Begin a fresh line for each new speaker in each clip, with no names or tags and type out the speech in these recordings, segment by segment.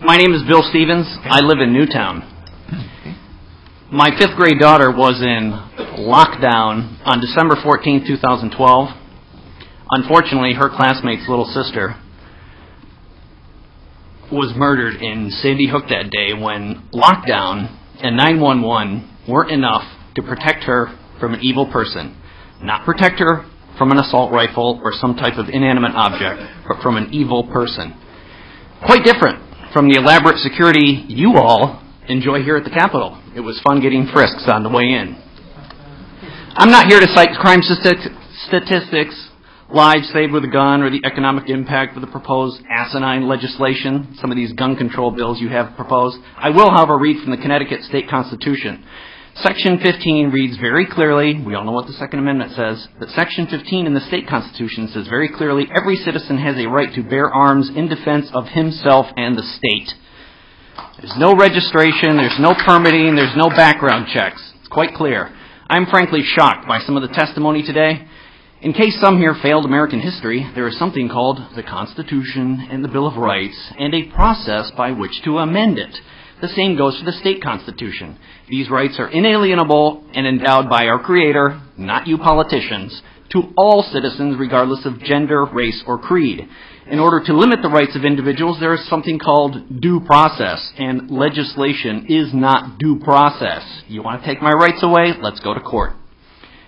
My name is Bill Stevens. I live in Newtown. My 5th grade daughter was in lockdown on December 14, 2012. Unfortunately, her classmate's little sister was murdered in Sandy Hook that day when lockdown and 911 weren't enough to protect her from an evil person. Not protect her from an assault rifle or some type of inanimate object, but from an evil person. Quite different from the elaborate security you all enjoy here at the Capitol. It was fun getting frisks on the way in. I'm not here to cite crime statistics, lives saved with a gun, or the economic impact of the proposed asinine legislation, some of these gun control bills you have proposed. I will, however, read from the Connecticut State Constitution. Section 15 reads very clearly, we all know what the Second Amendment says, but Section 15 in the State Constitution says very clearly, every citizen has a right to bear arms in defense of himself and the state. There's no registration, there's no permitting, there's no background checks. It's quite clear. I'm frankly shocked by some of the testimony today. In case some here failed American history, there is something called the Constitution and the Bill of Rights and a process by which to amend it. The same goes for the state constitution. These rights are inalienable and endowed by our Creator, not you politicians, to all citizens regardless of gender, race, or creed. In order to limit the rights of individuals, there is something called due process, and legislation is not due process. You want to take my rights away? Let's go to court.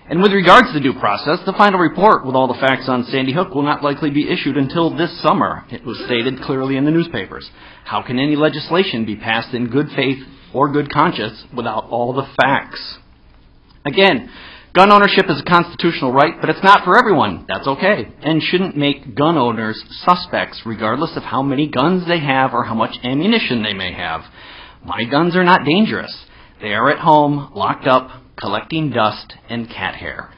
And with regards to due process, the final report with all the facts on Sandy Hook will not likely be issued until this summer. It was stated clearly in the newspapers. How can any legislation be passed in good faith or good conscience without all the facts? Again, gun ownership is a constitutional right, but it's not for everyone. That's okay, and shouldn't make gun owners suspects regardless of how many guns they have or how much ammunition they may have. My guns are not dangerous. They are at home, locked up, collecting dust and cat hair.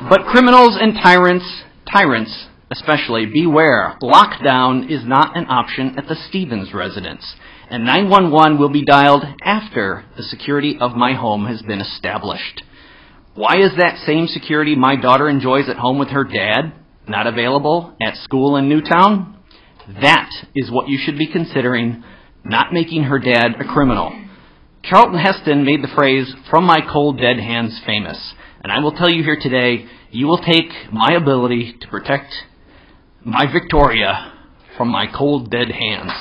But criminals and tyrants especially, beware. Lockdown is not an option at the Stevens residence, and 911 will be dialed after the security of my home has been established. Why is that same security my daughter enjoys at home with her dad not available at school in Newtown? That is what you should be considering, not making her dad a criminal. Charlton Heston made the phrase, "from my cold dead hands," famous. And I will tell you here today, you will take my ability to protect my Victoria from my cold dead hands.